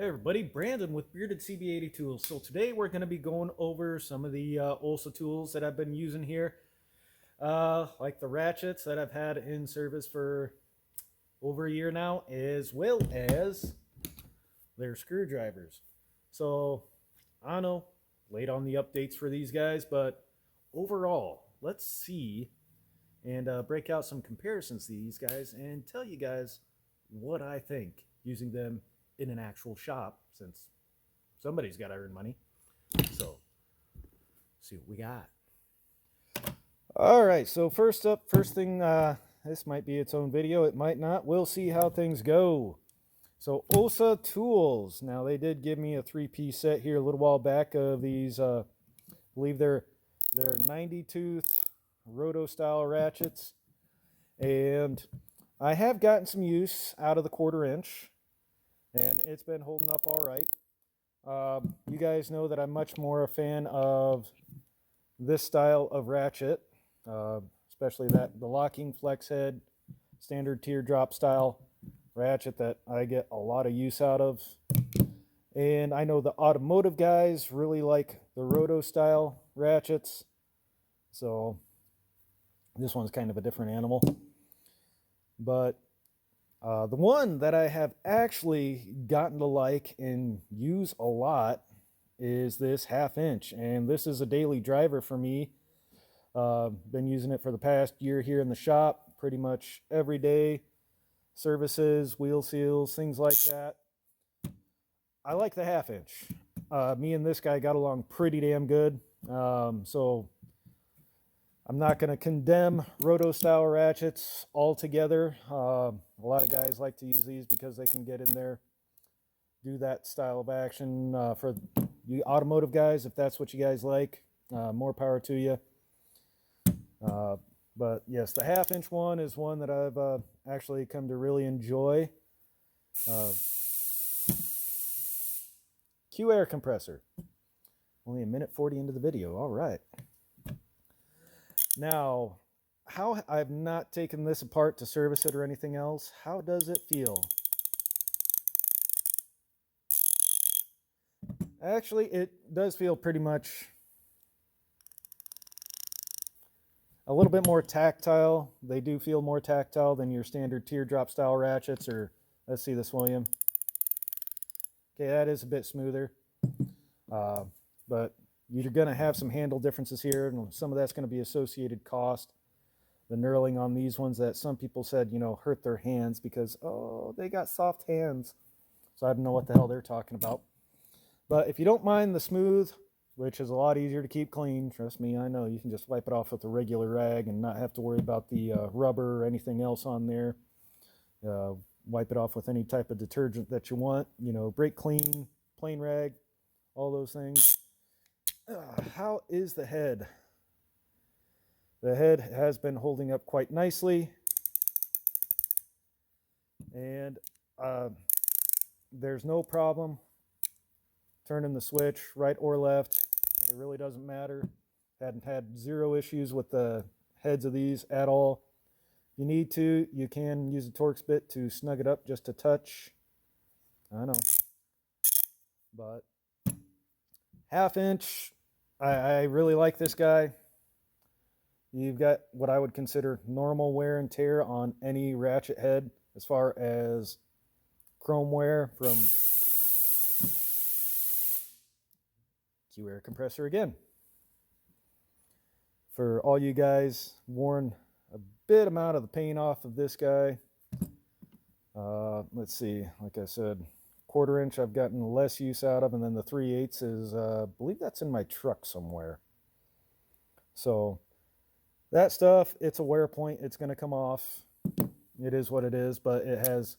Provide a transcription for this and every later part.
Hey everybody, Brandon with Bearded CB80 Tools. So today we're going to be going over some of the Olsa tools that I've been using here, like the ratchets that I've had in service for over a year now, as well as their screwdrivers. So I don't know, late on the updates for these guys, but overall, let's see and break out some comparisons to these guys and tell you guys what I think using them in an actual shop, since somebody's got to earn money. So, see what we got. All right, so first up, first thing, this might be its own video, it might not. We'll see how things go. So, Olsa Tools. Now, they did give me a three-piece set here a little while back of these, I believe they're 90-tooth roto-style ratchets. And I have gotten some use out of the 1/4 inch. And it's been holding up all right. You guys know that I'm much more a fan of this style of ratchet, especially the locking flex head, standard teardrop style ratchet that I get a lot of use out of. And I know the automotive guys really like the roto style ratchets. So this one's kind of a different animal. But the one that I have actually gotten to like and use a lot is this 1/2 inch. And this is a daily driver for me. Been using it for the past year here in the shop, pretty much every day. Services, wheel seals, things like that. I like the 1/2 inch. Me and this guy got along pretty damn good. So I'm not going to condemn roto-style ratchets altogether. A lot of guys like to use these because they can get in there, do that style of action. For you automotive guys, if that's what you guys like, more power to you. But yes, the 1/2 inch one is one that I've actually come to really enjoy. Q air compressor. Only a minute 40 into the video. All right. Now, how I've not taken this apart to service it or anything else. How does it feel? Actually, it does feel pretty much a little bit more tactile. They do feel more tactile than your standard teardrop style ratchets, or let's see this, William. Okay, that is a bit smoother. But you're going to have some handle differences here, and some of that's going to be associated cost. The knurling on these ones that some people said, hurt their hands because, oh, they got soft hands. So I don't know what the hell they're talking about. But if you don't mind the smooth, which is a lot easier to keep clean, trust me, I know, you can just wipe it off with a regular rag and not have to worry about the rubber or anything else on there. Wipe it off with any type of detergent that you want, brake clean, plain rag, all those things. How is the head? The head has been holding up quite nicely. And there's no problem turning the switch right or left. It really doesn't matter. Hadn't had zero issues with the heads of these at all. If you need to, you can use a Torx bit to snug it up just a touch. I know. But 1/2 inch, I really like this guy. You've got what I would consider normal wear and tear on any ratchet head as far as chrome wear from Q air compressor again. For all you guys, worn a bit amount of the paint off of this guy. Let's see, like I said, 1/4 inch I've gotten less use out of, and then the 3/8 is, I believe that's in my truck somewhere. So that stuff, it's a wear point, it's going to come off. It is what it is, but it has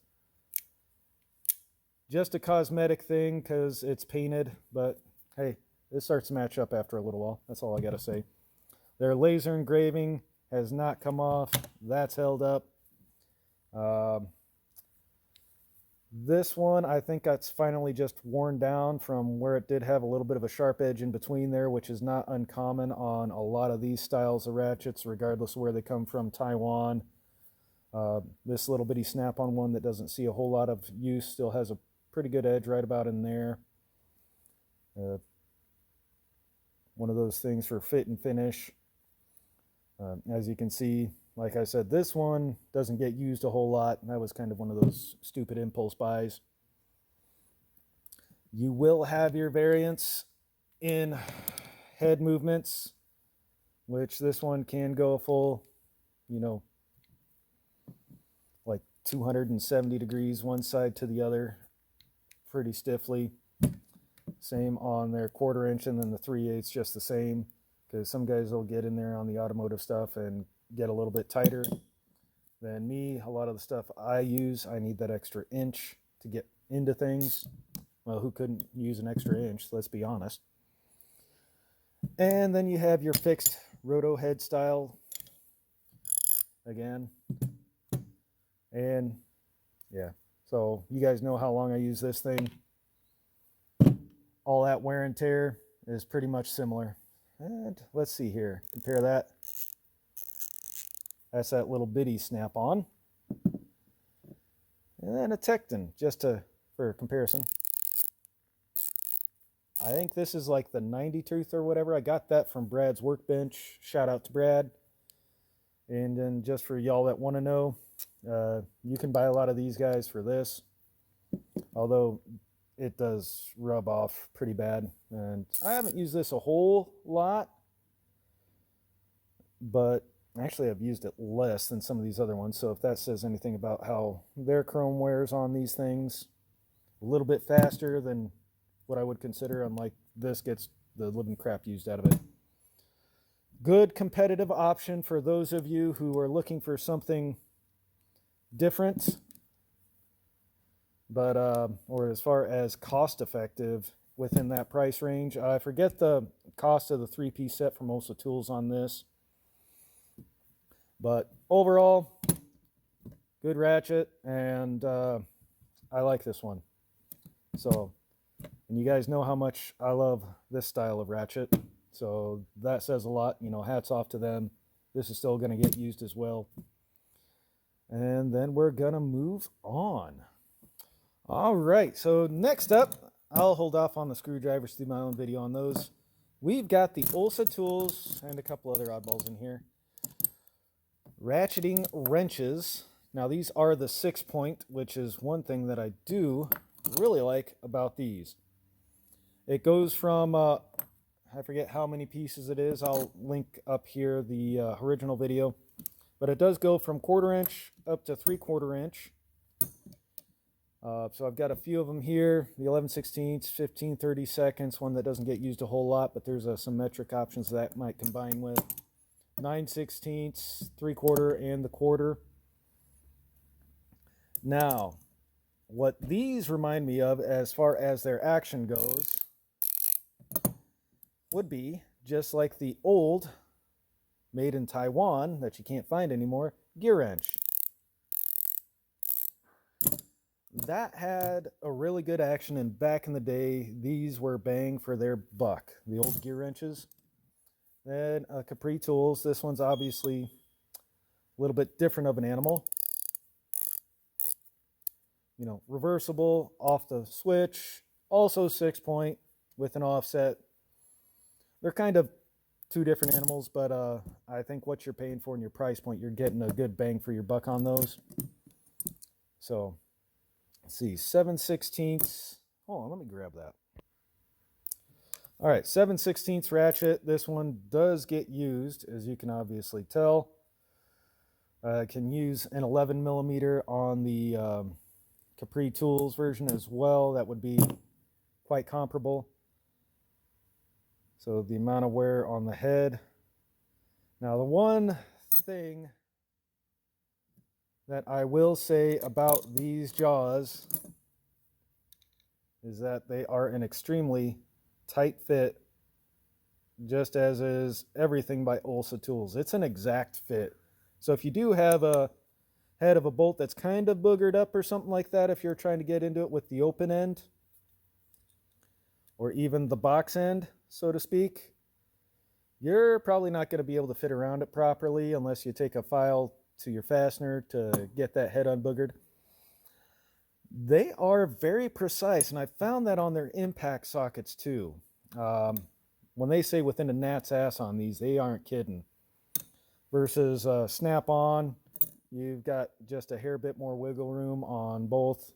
just a cosmetic thing because it's painted, but hey, it starts to match up after a little while. That's all I got to say. Their laser engraving has not come off. That's held up. This one, I think that's finally just worn down from where it did have a little bit of a sharp edge in between there, which is not uncommon on a lot of these styles of ratchets, regardless of where they come from. Taiwan. This little bitty snap-on one that doesn't see a whole lot of use still has a pretty good edge right about in there. One of those things for fit and finish. As you can see, like I said, this one doesn't get used a whole lot. That was kind of one of those stupid impulse buys. You will have your variants in head movements, which this one can go full, like 270 degrees one side to the other pretty stiffly. Same on their 1/4 inch, and then the 3/8 just the same, because some guys will get in there on the automotive stuff and get a little bit tighter than me. A lot of the stuff I use, I need that extra inch to get into things. Well, who couldn't use an extra inch? Let's be honest. And then you have your fixed roto head style again. And yeah, so you guys know how long I use this thing. All that wear and tear is pretty much similar. And let's see here, compare that. That's that little bitty snap-on. And then a Tecton, just for comparison. I think this is like the 90 tooth or whatever. I got that from Brad's workbench. Shout out to Brad. And then just for y'all that want to know, you can buy a lot of these guys for this. Although it does rub off pretty bad. And I haven't used this a whole lot. But actually I've used it less than some of these other ones. So if that says anything about how their chrome wears on these things, a little bit faster than what I would consider, unlike this gets the living crap used out of it. Good competitive option for those of you who are looking for something different, but or as far as cost effective within that price range. I forget the cost of the 3-piece set from Olsa Tools on this, but overall good ratchet, and I like this one. So, and you guys know how much I love this style of ratchet, so that says a lot. Hats off to them. This is still going to get used as well. And then we're going to move on. All right, so next up, I'll hold off on the screwdrivers to do my own video on those. We've got the Olsa Tools and a couple other oddballs in here. Ratcheting wrenches. Now these are the 6-point, which is one thing that I do really like about these. It goes from, I forget how many pieces it is. I'll link up here the original video. But it does go from 1/4 inch up to 3/4 inch. So I've got a few of them here. The 11/16, 15/32, one that doesn't get used a whole lot, but there's some metric options that might combine with. 9/16, 3/4, and the 1/4. Now, what these remind me of as far as their action goes would be just like the old, made in Taiwan, that you can't find anymore, gear wrench. That had a really good action, and back in the day, these were bang for their buck, the old gear wrenches. Then Capri Tools. This one's obviously a little bit different of an animal. Reversible, off the switch, also 6-point with an offset. They're kind of two different animals, but I think what you're paying for in your price point, you're getting a good bang for your buck on those. So, let's see, 7/16. Hold on, let me grab that. All right, 7/16 ratchet. This one does get used, as you can obviously tell. I can use an 11mm on the Capri Tools version as well. That would be quite comparable. So the amount of wear on the head. Now the one thing that I will say about these jaws is that they are an extremely tight fit, just as is everything by Olsa Tools. It's an exact fit. So if you do have a head of a bolt that's kind of boogered up or something like that, if you're trying to get into it with the open end, or even the box end, so to speak, you're probably not going to be able to fit around it properly unless you take a file to your fastener to get that head unboogered. They are very precise, and I found that on their impact sockets too. Um, when they say within a gnat's ass on these, they aren't kidding. Versus snap-on, you've got just a hair bit more wiggle room on both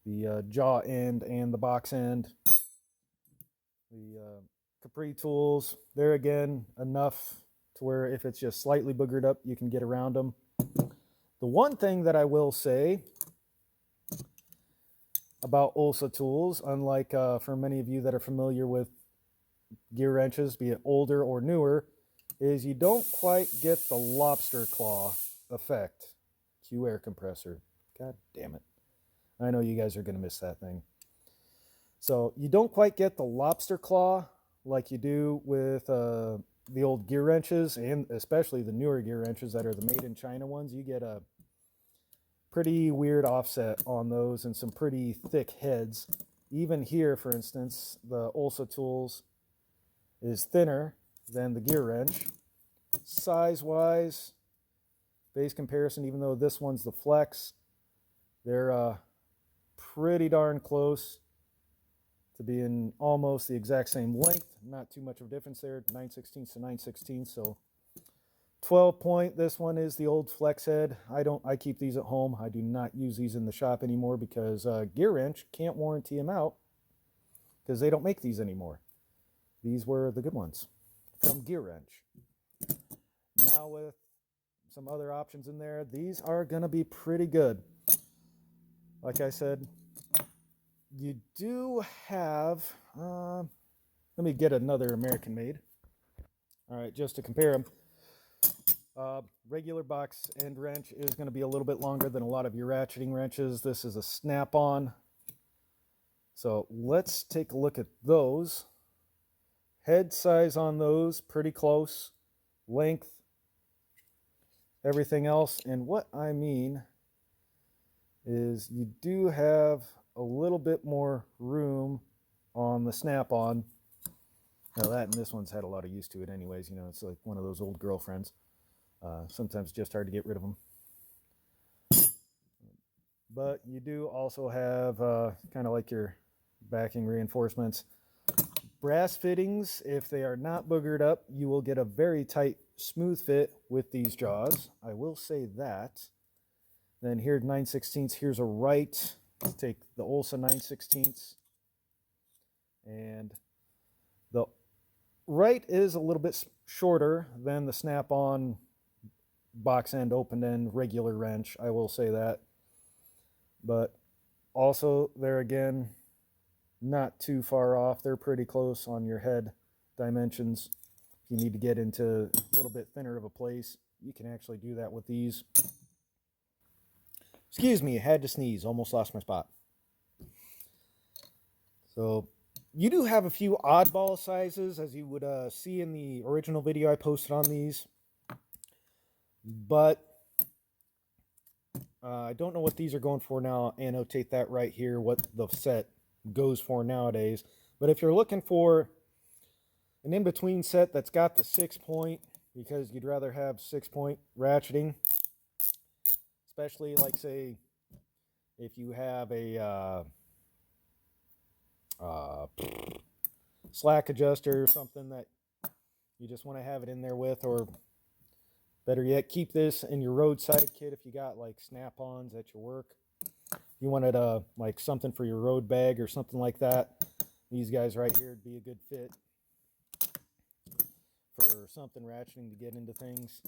the jaw end and the box end. The Capri tools, there again, enough to where if it's just slightly boogered up, you can get around them. The one thing that I will say about Olsa Tools, unlike for many of you that are familiar with gear wrenches, be it older or newer, is you don't quite get the lobster claw effect. Q air compressor. God damn it. I know you guys are going to miss that thing. So you don't quite get the lobster claw like you do with the old gear wrenches, and especially the newer gear wrenches that are the made in China ones. You get a pretty weird offset on those and some pretty thick heads. Even here, for instance, the Olsa Tools is thinner than the gear wrench. Size-wise, base comparison, even though this one's the flex, they're pretty darn close to being almost the exact same length. Not too much of a difference there, 9/16 to 9/16. So 12 point. This one is the old flex head. I keep these at home. I do not use these in the shop anymore because Gear Wrench can't warranty them out because they don't make these anymore. These were the good ones from Gear Wrench. Now with some other options in there, these are going to be pretty good. Like I said, you do have, let me get another American made. All right, just to compare them. Regular box end wrench is going to be a little bit longer than a lot of your ratcheting wrenches. This is a snap-on. So let's take a look at those. Head size on those, pretty close. Length, everything else. And what I mean is you do have a little bit more room on the snap-on. Now that and this one's had a lot of use to it anyways. You know, it's like one of those old girlfriends. Sometimes just hard to get rid of them. But you do also have kind of like your backing reinforcements. Brass fittings, if they are not boogered up, you will get a very tight, smooth fit with these jaws. I will say that. Then here 9/16, here's a right. Let's take the Olsa 9/16. And the right is a little bit shorter than the snap-on box end, open end, regular wrench. I will say that. But also there again, not too far off. They're pretty close on your head dimensions. If you need to get into a little bit thinner of a place, you can actually do that with these. Excuse me, I had to sneeze. Almost lost my spot. So you do have a few oddball sizes, as you would see in the original video I posted on these. But I don't know what these are going for now. Annotate that right here, what the set goes for nowadays. But if you're looking for an in-between set that's got the 6-point, because you'd rather have 6-point ratcheting, especially like say if you have a slack adjuster or something that you just want to have it in there with, or better yet, keep this in your roadside kit if you got like snap-ons at your work. If you wanted like something for your road bag or something like that, these guys right here would be a good fit for something ratcheting to get into things.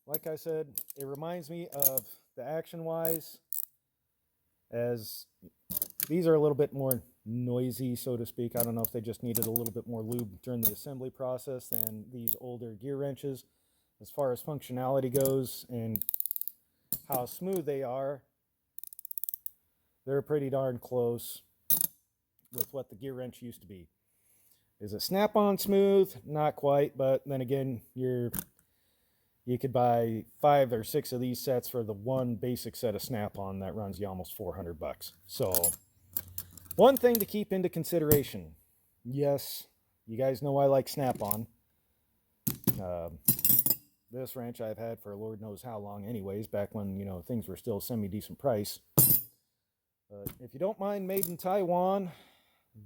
Like I said, it reminds me of the Action-Wise, as these are a little bit more noisy, so to speak. I don't know if they just needed a little bit more lube during the assembly process than these older gear wrenches. As far as functionality goes and how smooth they are, they're pretty darn close with what the gear wrench used to be. Is it snap-on smooth? Not quite, but then again, you could buy 5 or 6 of these sets for the one basic set of snap-on that runs you almost $400. So one thing to keep into consideration. Yes, you guys know I like snap-on. This wrench I've had for Lord knows how long anyways, back when, you know, things were still semi-decent price. But if you don't mind made in Taiwan,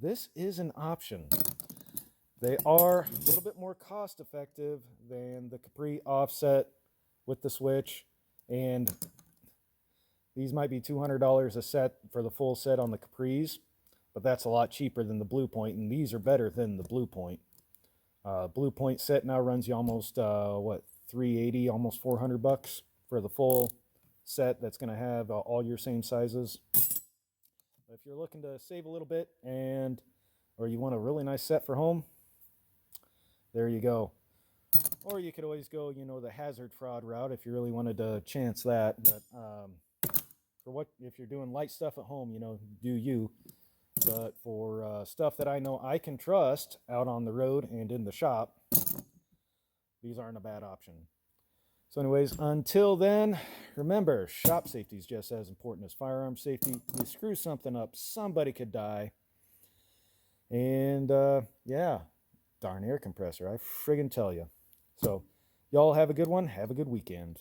this is an option. They are a little bit more cost effective than the Capri offset with the switch, and these might be $200 a set for the full set on the Capris, but that's a lot cheaper than the Blue Point, and these are better than the Blue Point. Blue Point set now runs you almost what, 380, almost 400 bucks for the full set that's going to have all your same sizes. If you're looking to save a little bit or you want a really nice set for home, there you go. Or you could always go, you know, the hazard fraud route if you really wanted to chance that. But if you're doing light stuff at home, you know, do you. But for stuff that I know I can trust out on the road and in the shop, these aren't a bad option. So anyways, until then, remember, shop safety is just as important as firearm safety. You screw something up, somebody could die. And yeah, darn air compressor, I friggin' tell you. So y'all have a good one. Have a good weekend.